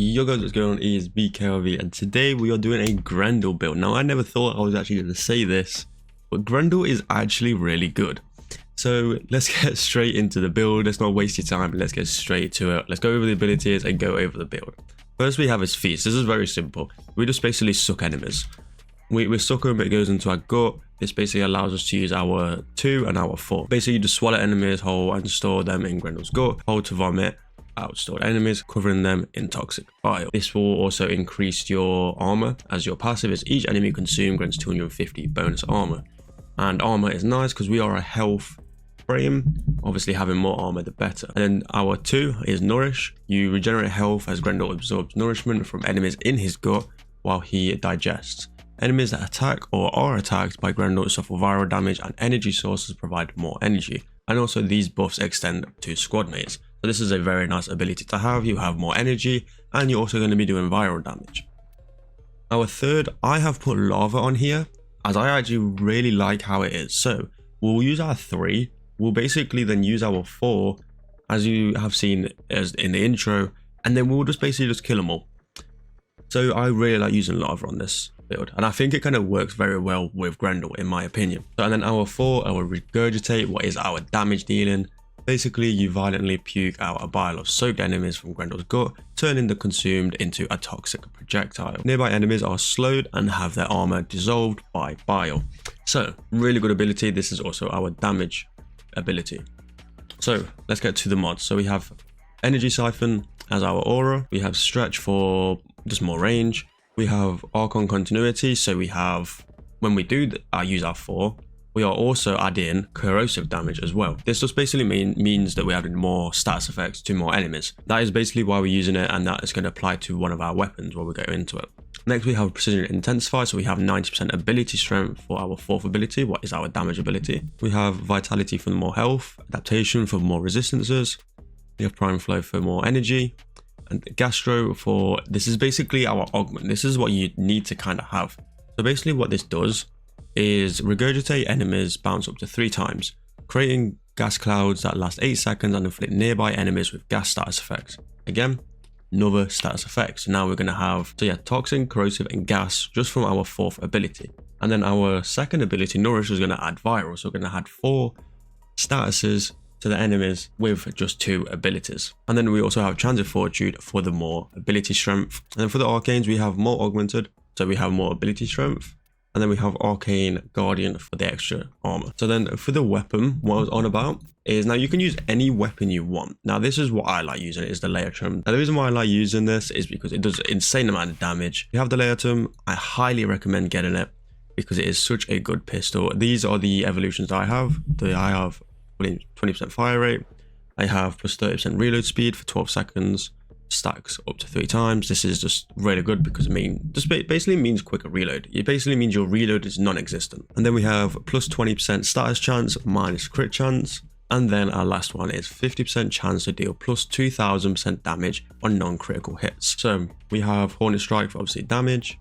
Yo guys, what's going on? It is BKRV and today we are doing a Grendel build. Now I never thought I was actually going to say this, but Grendel is actually really good. So let's get straight into the build. Let's not waste your time. Let's get straight to it. Let's go over the abilities and go over the build. First we have his feast. This is very simple. We just basically suck enemies. We suck them, it goes into our gut. This basically allows us to use our 2 and our 4. Basically you just swallow enemies whole and store them in Grendel's gut. Hold to vomit. Outstored enemies, covering them in toxic bile. This will also increase your armor as your passive is each enemy consumed grants 250 bonus armor. And armor is nice because we are a health frame. Obviously having more armor the better. And then our 2 is nourish. You regenerate health as Grendel absorbs nourishment from enemies in his gut while he digests. Enemies that attack or are attacked by Grendel suffer viral damage and energy sources provide more energy. And also these buffs extend to squad mates. So this is a very nice ability to have. You have more energy and you're also going to be doing viral damage. Our 3rd, I have put lava on here as I actually really like how it is. So we'll use our 3. We'll basically then use our 4 as you have seen as in the intro, and then we'll just basically just kill them all. So I really like using lava on this build, and I think it kind of works very well with Grendel in my opinion. So, and then our 4, our regurgitate, what is our damage dealing. Basically, you violently puke out a bile of soaked enemies from Grendel's gut, turning the consumed into a toxic projectile. Nearby enemies are slowed and have their armor dissolved by bile. So, really good ability. This is also our damage ability. So, let's get to the mods. So, we have Energy Siphon as our aura. We have Stretch for just more range. We have Archon Continuity. So, we have, when we do use our 4, we are also adding corrosive damage as well. This just basically means that we're adding more status effects to more enemies. That is basically why we're using it, and that is going to apply to one of our weapons while we go into it. Next we have Precision Intensify, so we have 90% ability strength for our 4th ability, what is our damage ability. We have Vitality for more health, Adaptation for more resistances. We have Prime Flow for more energy, and Gastro for, this is basically our augment. This is what you need to kind of have. So basically what this does is regurgitate enemies bounce up to 3 times, creating gas clouds that last 8 seconds and inflict nearby enemies with gas status effects. Again, another status effect. So now we're going to have, so yeah, toxin, corrosive and gas just from our 4th ability. And then our 2nd ability, nourish, is going to add viral. So we're going to add 4 statuses to the enemies with just 2 abilities. And then we also have transit fortitude for the more ability strength. And then for the arcanes, we have more augmented, so we have more ability strength. And then we have Arcane Guardian for the extra armor. So then for the weapon, what I was on about is, now you can use any weapon you want. Now this is what I like using, is the Laertum. Now the reason why I like using this is because it does an insane amount of damage. If you have the Laertum, I highly recommend getting it because it is such a good pistol. These are the evolutions I have. I have 20% fire rate. I have plus 30% reload speed for 12 seconds. Stacks up to 3 times. This is just really good because basically means quicker reload. It basically means your reload is non-existent. And then we have plus 20% status chance minus crit chance. And then our last one is 50% chance to deal plus 2000% damage on non-critical hits. So we have Hornet Strike for obviously damage,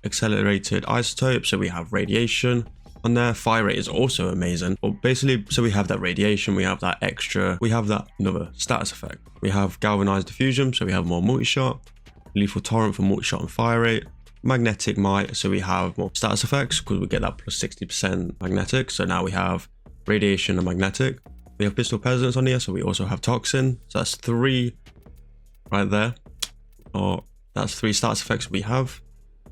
accelerated isotope, so we have radiation on there. Fire rate is also amazing, but basically, so we have that radiation, we have that extra, we have that another status effect. We have galvanized diffusion, so we have more multi-shot, lethal torrent for multi-shot and fire rate, magnetic might, so we have more status effects because we get that plus 60% magnetic. So now we have radiation and magnetic. We have pistol presence on here, so we also have toxin. So that's 3 right there, or that's 3 status effects we have.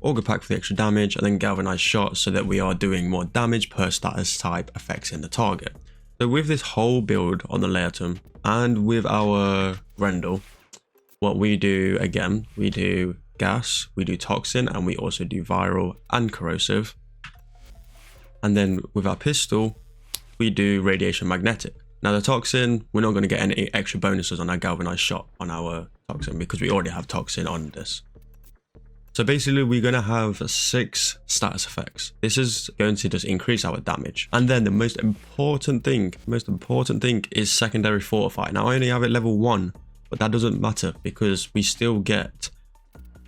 Auger pack for the extra damage, and then galvanized shot so that we are doing more damage per status type effects in the target. So with this whole build on the Laertum and with our Grendel, what we do, again, we do gas, we do toxin, and we also do viral and corrosive. And then with our pistol, we do radiation magnetic. Now the toxin, we're not going to get any extra bonuses on our galvanized shot on our toxin because we already have toxin on this. So basically we're going to have 6 status effects. This is going to just increase our damage. And then the most important thing is secondary fortify. Now I only have it level 1, but that doesn't matter because we still get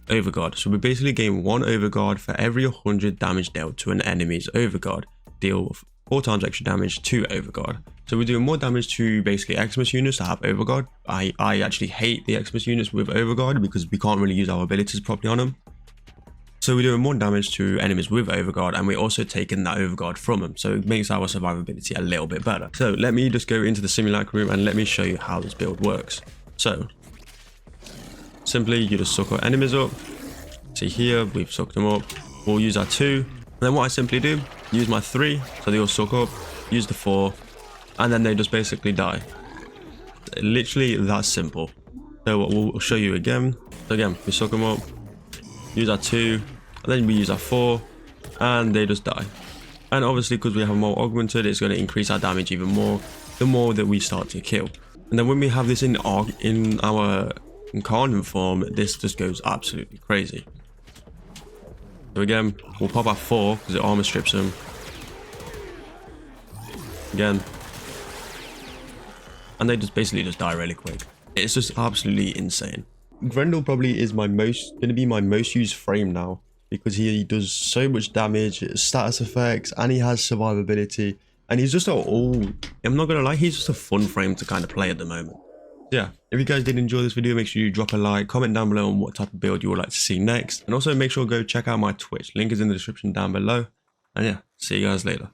overguard. So we basically gain 1 overguard for every 100 damage dealt to an enemy's overguard. Deal 4 times extra damage to overguard. So we're doing more damage to basically Xmas units that have Overguard. I actually hate the Xmas units with Overguard because we can't really use our abilities properly on them. So we're doing more damage to enemies with Overguard, and we're also taking that Overguard from them. So it makes our survivability a little bit better. So let me just go into the simulacrum room and let me show you how this build works. So simply you just suck our enemies up. See here, we've sucked them up. We'll use our 2. And then what I simply do, use my 3, so they all suck up, use the 4, and then they just basically die. Literally that simple. So we'll show you again. So again, we suck them up, use our 2, and then we use our 4, and they just die. And obviously because we have more augmented, it's going to increase our damage even more the more that we start to kill. And then when we have this in our incarnate form, this just goes absolutely crazy. So again, we'll pop our 4 because it armor strips them. Again. And they just basically just die really quick. It's just absolutely insane. Grendel probably is going to be my most used frame now, because he does so much damage, status effects, and he has survivability. And he's just I'm not going to lie, he's just a fun frame to kind of play at the moment. Yeah, if you guys did enjoy this video, make sure you drop a like, comment down below on what type of build you would like to see next. And also make sure to go check out my Twitch. Link is in the description down below. And yeah, see you guys later.